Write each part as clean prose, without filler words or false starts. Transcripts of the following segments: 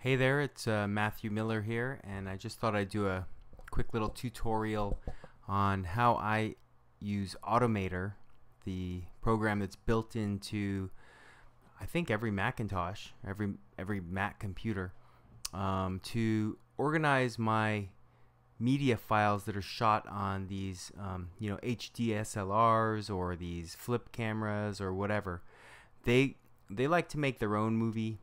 Hey there, it's Matthew Miller here, and I just thought I'd do a quick little tutorial on how I use Automator, the program that's built into I think every Macintosh, every Mac computer, to organize my media files that are shot on these HDSLRs or these flip cameras or whatever. They like to make their own movie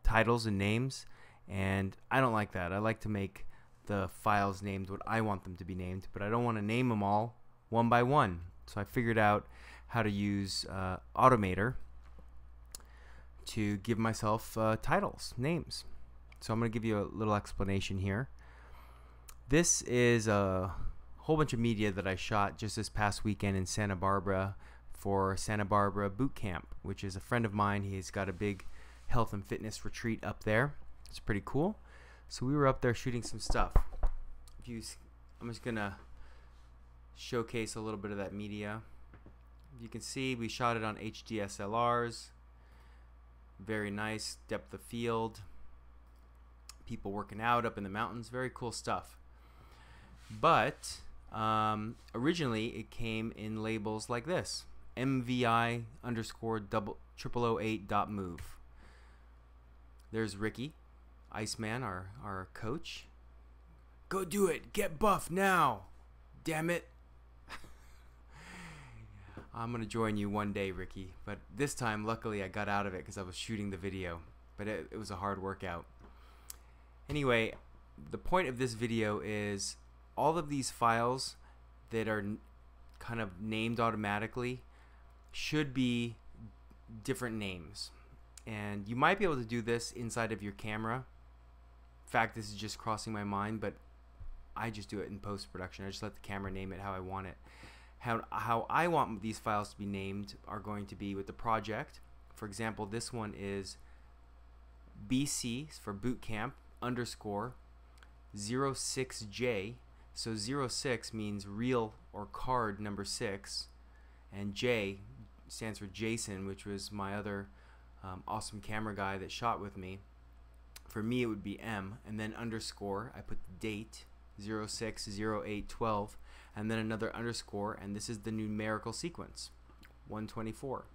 titles and names, and I don't like that. I like to make the files named what I want them to be named, but I don't want to name them all one by one. So I figured out how to use Automator to give myself titles, names. So I'm going to give you a little explanation here. This is a whole bunch of media that I shot just this past weekend in Santa Barbara for Santa Barbara Boot Camp, which is a friend of mine. He's got a big health and fitness retreat up there. It's pretty cool. So we were up there shooting some stuff. I'm just gonna showcase a little bit of that media. You can see we shot it on HDSLRs. Very nice depth of field. People working out up in the mountains. Very cool stuff. But originally it came in labels like this: MVI underscore 0008.move. There's Ricky, Iceman, our coach. Go do it. Get buff now. Damn it. I'm going to join you one day, Ricky. But this time, luckily, I got out of it because I was shooting the video. But it was a hard workout. Anyway, the point of this video is all of these files that are kind of named automatically should be different names. And you might be able to do this inside of your camera. In fact, this is just crossing my mind, but I just do it in post-production. I just let the camera name it how I want it. How I want these files to be named are going to be with the project. For example, this one is BC for boot camp underscore 06J. So 06 means real or card number 6, and J stands for Jason, which was my other awesome camera guy that shot with me. For me it would be M, and then underscore, I put the date 06/08/12, and then another underscore, and this is the numerical sequence 124.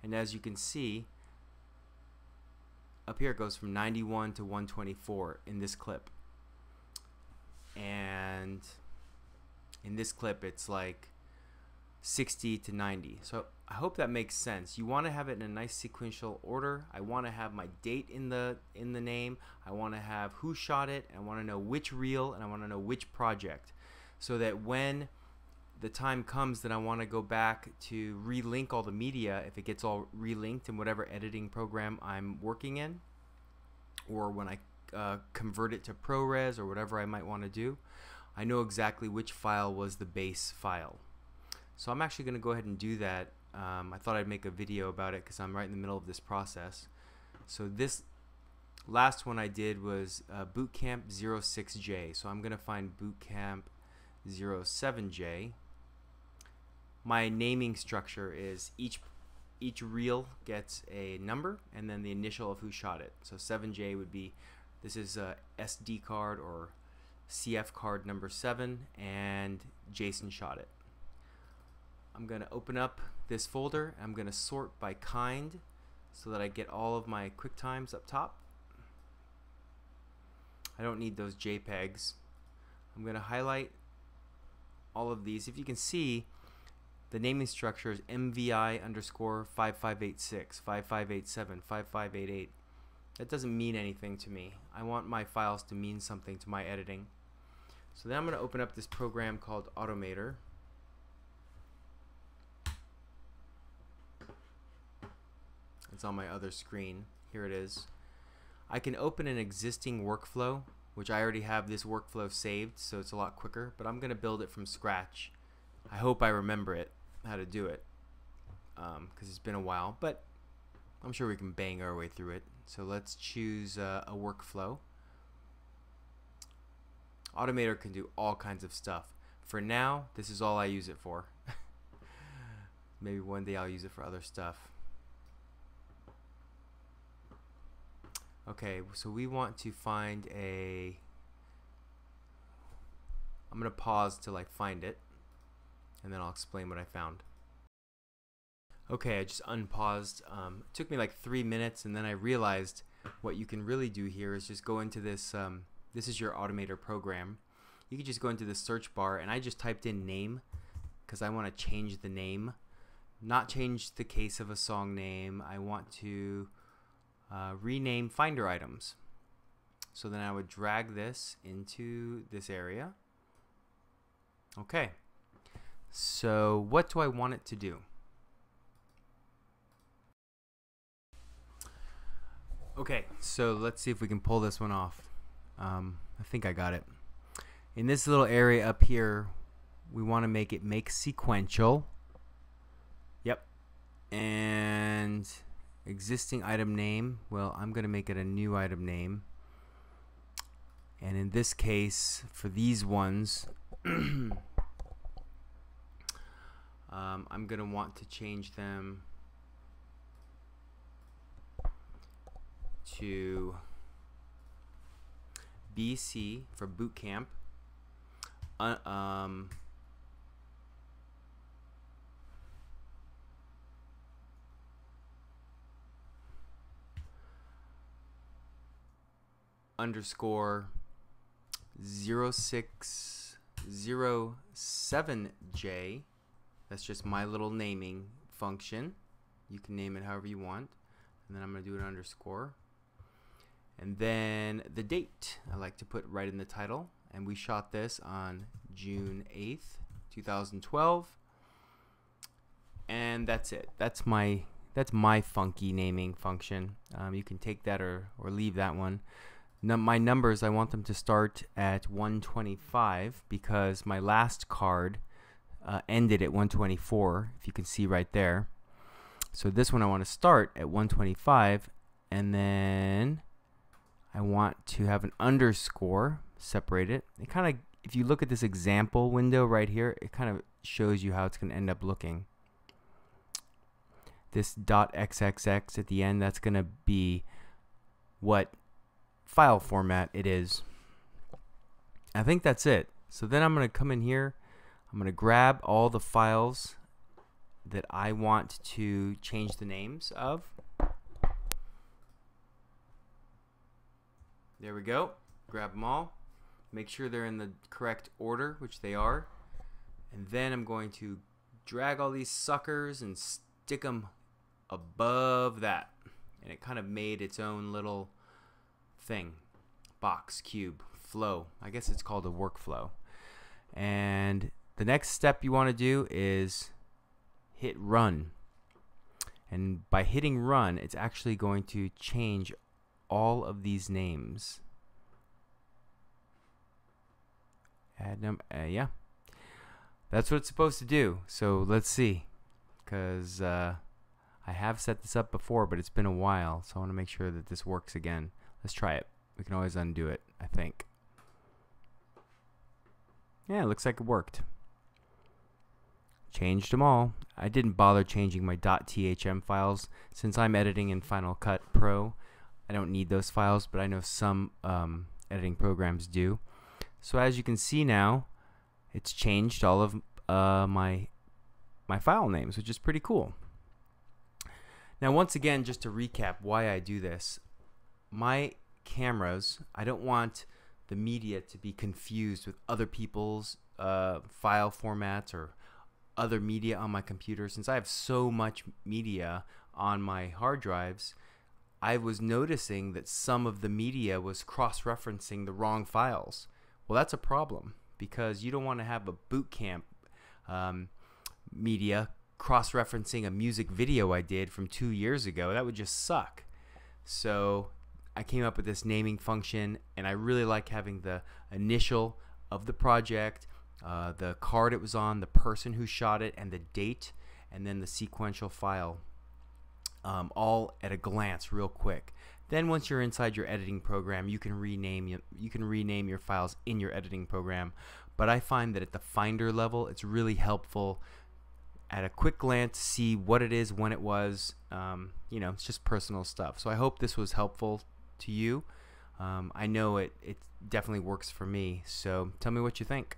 And as you can see up here, it goes from 91 to 124 in this clip, and in this clip it's like 60 to 90. So I hope that makes sense. You want to have it in a nice sequential order. I want to have my date in the name. I want to have who shot it. I want to know which reel, and I want to know which project, so that when the time comes that I want to go back to relink all the media, if it gets all relinked in whatever editing program I'm working in, or when I convert it to ProRes or whatever I might want to do, I know exactly which file was the base file. So I'm actually going to go ahead and do that. I thought I'd make a video about it because I'm right in the middle of this process. So this last one I did was Bootcamp 06J. So I'm going to find Bootcamp 07J. My naming structure is each reel gets a number and then the initial of who shot it. So 7J would be, this is a SD card or CF card number 7, and Jason shot it. I'm going to open up this folder. I'm going to sort by kind so that I get all of my QuickTimes up top. I don't need those JPEGs. I'm going to highlight all of these. If you can see, the naming structure is MVI underscore 5586, 5587, 5588. That doesn't mean anything to me. I want my files to mean something to my editing. So then I'm going to open up this program called Automator. It's on my other screen. Here it is. I can open an existing workflow, which I already have this workflow saved, so it's a lot quicker, but I'm going to build it from scratch. I hope I remember it, how to do it, because it's been a while, but I'm sure we can bang our way through it. So let's choose a workflow. Automator can do all kinds of stuff. For now, this is all I use it for. Maybe one day I'll use it for other stuff. Okay, so we want to find a... I'm going to pause till I find it, and then I'll explain what I found. Okay, I just unpaused. It took me like 3 minutes, and then I realized what you can really do here is just go into this. This is your Automator program. You can just go into the search bar, and I just typed in name because I want to change the name, not change the case of a song name. I want to rename Finder items. So then I would drag this into this area. Okay, so what do I want it to do? Okay, so let's see if we can pull this one off. I think I got it. In this little area up here, we want to make it make sequential. Yep. And existing item name, well, I'm going to make it a new item name. And in this case, for these ones, I'm going to want to change them to BC for boot camp. Underscore 0607J. That's just my little naming function. You can name it however you want. And then I'm going to do an underscore. And then the date I like to put right in the title. And we shot this on June 8th, 2012. And that's it. That's my funky naming function. You can take that or leave that one. My numbers, I want them to start at 125 because my last card ended at 124, if you can see right there. So this one I want to start at 125, and then I want to have an underscore separate it. It kind of, if you look at this example window right here, it kind of shows you how it's going to end up looking. This .xxx at the end, that's going to be what file format it is. I think that's it. So then I'm going to come in here, I'm going to grab all the files that I want to change the names of. There we go. Grab them all. Make sure they're in the correct order, which they are. And then I'm going to drag all these suckers and stick them above that. And it kind of made its own little thing. Box, cube, flow. I guess it's called a workflow. And the next step you want to do is hit run. And by hitting run, it's actually going to change all of these names. Add yeah. That's what it's supposed to do. So let's see. Because I have set this up before, but it's been a while. So I want to make sure that this works again. Let's try it. We can always undo it, I think. Yeah, it looks like it worked. Changed them all. I didn't bother changing my .thm files since I'm editing in Final Cut Pro. I don't need those files, but I know some editing programs do. So as you can see now, it's changed all of my file names, which is pretty cool. Now once again, just to recap why I do this, my cameras, I don't want the media to be confused with other people's file formats or other media on my computer. Since I have so much media on my hard drives, I was noticing that some of the media was cross-referencing the wrong files. Well, that's a problem because you don't want to have a boot camp media cross-referencing a music video I did from 2 years ago. That would just suck. So I came up with this naming function, and I really like having the initial of the project, the card it was on, the person who shot it, and the date, and then the sequential file, all at a glance real quick. Then once you're inside your editing program, you can rename your files in your editing program. But I find that at the Finder level, it's really helpful at a quick glance to see what it is, when it was. You know, it's just personal stuff. So I hope this was helpful to you. I know it definitely works for me. So tell me what you think.